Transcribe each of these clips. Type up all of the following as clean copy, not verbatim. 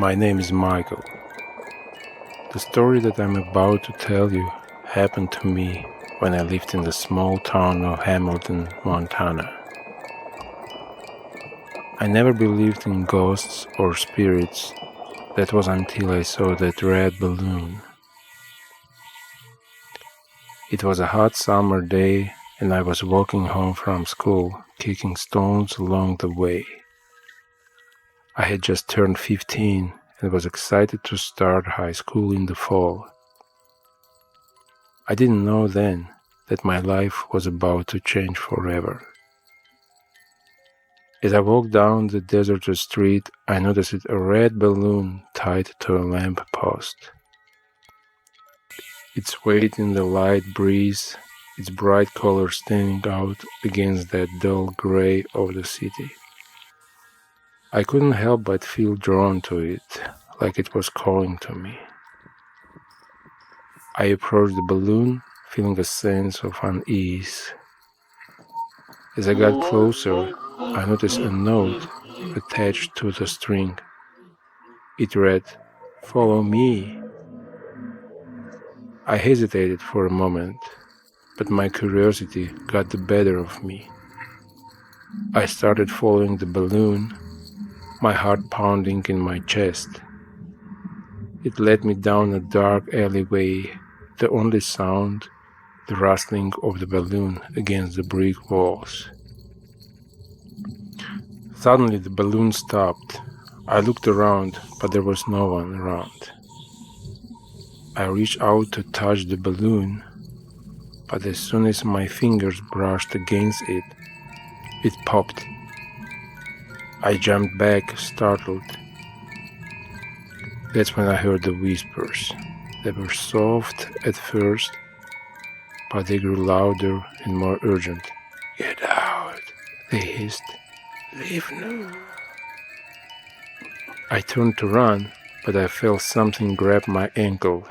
My name is Michael. The story that I'm about to tell you happened to me when I lived in the small town of Hamilton, Montana. I never believed in ghosts or spirits. That was until I saw that red balloon. It was a hot summer day and I was walking home from school, kicking stones along the way. I had just turned 15 and was excited to start high school in the fall. I didn't know then that my life was about to change forever. As I walked down the deserted street, I noticed a red balloon tied to a lamp post. It swayed in the light breeze, its bright color standing out against that dull gray of the city. I couldn't help but feel drawn to it, like it was calling to me. I approached the balloon, feeling a sense of unease. As I got closer, I noticed a note attached to the string. It read, "Follow me." I hesitated for a moment, but my curiosity got the better of me. I started following the balloon, my heart pounding in my chest. It led me down a dark alleyway, the only sound, the rustling of the balloon against the brick walls. Suddenly the balloon stopped. I looked around, but there was no one around. I reached out to touch the balloon, but as soon as my fingers brushed against it, it popped. I jumped back, startled. That's when I heard the whispers. They were soft at first, but they grew louder and more urgent. "Get out," they hissed. "Leave now." I turned to run, but I felt something grab my ankle.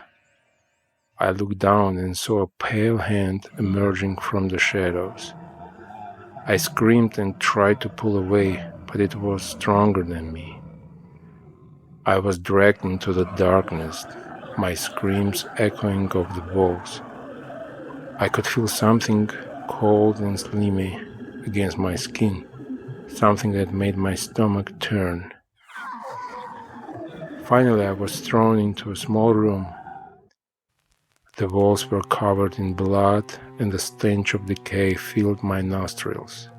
I looked down and saw a pale hand emerging from the shadows. I screamed and tried to pull away, but it was stronger than me. I was dragged into the darkness, my screams echoing off the walls. I could feel something cold and slimy against my skin, something that made my stomach turn. Finally, I was thrown into a small room. The walls were covered in blood, and the stench of decay filled my nostrils.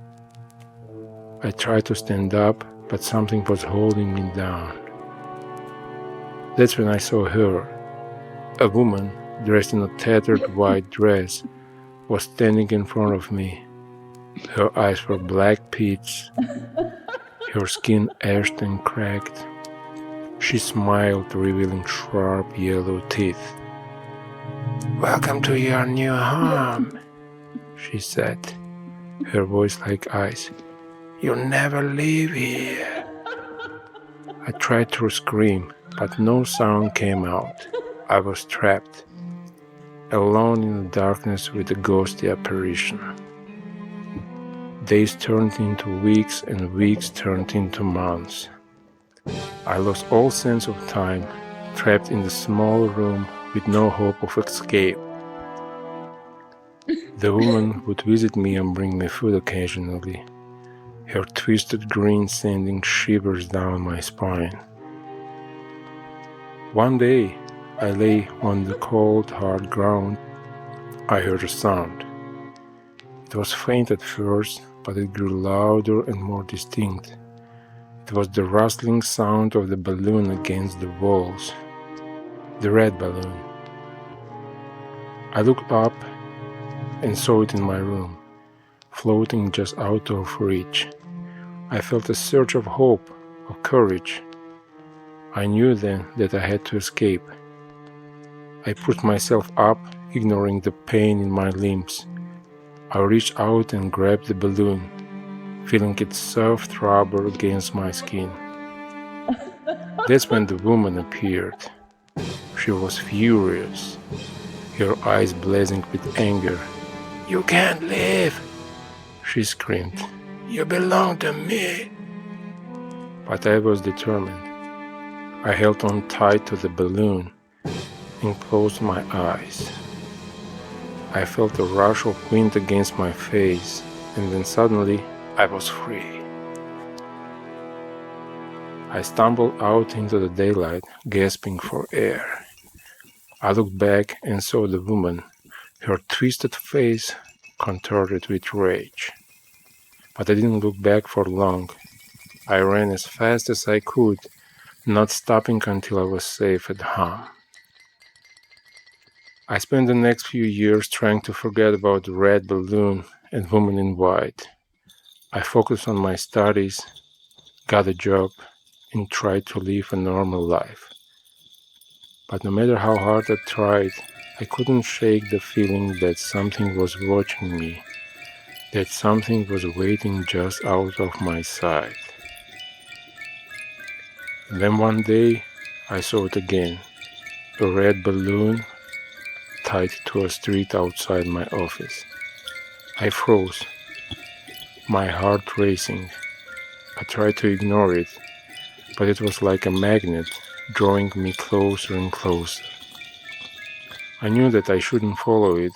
I tried to stand up, but something was holding me down. That's when I saw her. A woman, dressed in a tattered white dress, was standing in front of me. Her eyes were black pits, her skin ashed and cracked. She smiled, revealing sharp yellow teeth. "Welcome to your new home," she said, her voice like ice. "You'll never leave here." I tried to scream, but no sound came out. I was trapped, alone in the darkness with a ghostly apparition. Days turned into weeks, and weeks turned into months. I lost all sense of time, trapped in the small room with no hope of escape. The woman would visit me and bring me food occasionally, her twisted grin sending shivers down my spine. One day, I lay on the cold, hard ground. I heard a sound. It was faint at first, but it grew louder and more distinct. It was the rustling sound of the balloon against the walls. The red balloon. I looked up and saw it in my room, floating just out of reach. I felt a surge of hope, of courage. I knew then that I had to escape. I pushed myself up, ignoring the pain in my limbs. I reached out and grabbed the balloon, feeling its soft rubber against my skin. That's when the woman appeared. She was furious, her eyes blazing with anger. "You can't leave," she screamed. "You belong to me." But I was determined. I held on tight to the balloon and closed my eyes. I felt a rush of wind against my face, and then suddenly I was free. I stumbled out into the daylight, gasping for air. I looked back and saw the woman, her twisted face contorted with rage. But I didn't look back for long. I ran as fast as I could, not stopping until I was safe at home. I spent the next few years trying to forget about the red balloon and woman in white. I focused on my studies, got a job, and tried to live a normal life. But no matter how hard I tried, I couldn't shake the feeling that something was watching me, that something was waiting just out of my sight. And then one day, I saw it again, a red balloon tied to a street outside my office. I froze, my heart racing. I tried to ignore it, but it was like a magnet, drawing me closer and closer. I knew that I shouldn't follow it,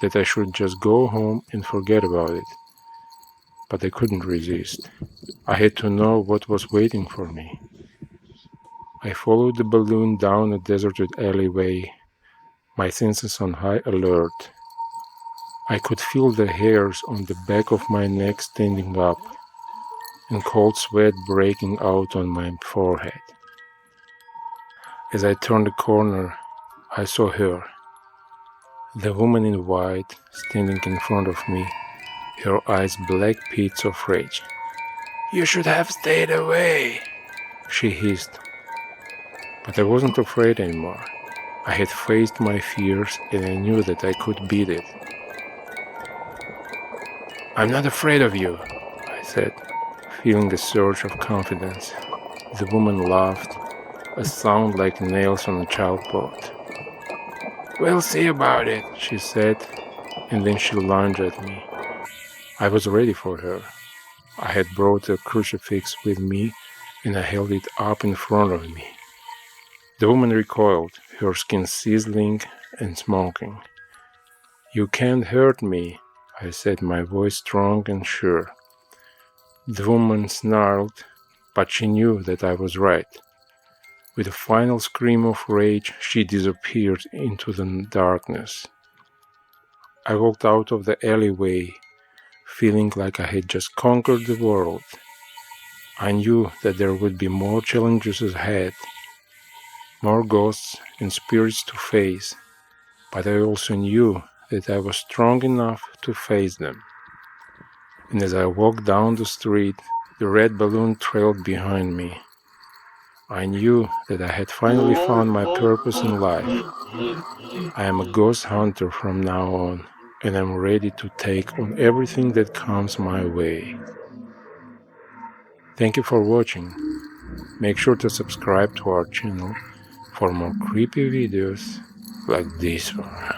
that I should just go home and forget about it. But I couldn't resist. I had to know what was waiting for me. I followed the balloon down a deserted alleyway, my senses on high alert. I could feel the hairs on the back of my neck standing up, and cold sweat breaking out on my forehead. As I turned the corner, I saw her, the woman in white, standing in front of me, her eyes black pits of rage. "You should have stayed away," she hissed. But I wasn't afraid anymore. I had faced my fears and I knew that I could beat it. "I'm not afraid of you," I said, feeling a surge of confidence. The woman laughed, a sound like nails on a chalkboard. "We'll see about it," she said, and then she lunged at me. I was ready for her. I had brought a crucifix with me, and I held it up in front of me. The woman recoiled, her skin sizzling and smoking. "You can't hurt me," I said, my voice strong and sure. The woman snarled, but she knew that I was right. With a final scream of rage, she disappeared into the darkness. I walked out of the alleyway, feeling like I had just conquered the world. I knew that there would be more challenges ahead, more ghosts and spirits to face, but I also knew that I was strong enough to face them. And as I walked down the street, the red balloon trailed behind me. I knew that I had finally found my purpose in life. I am a ghost hunter from now on, and I'm ready to take on everything that comes my way. Thank you for watching. Make sure to subscribe to our channel for more creepy videos like this one.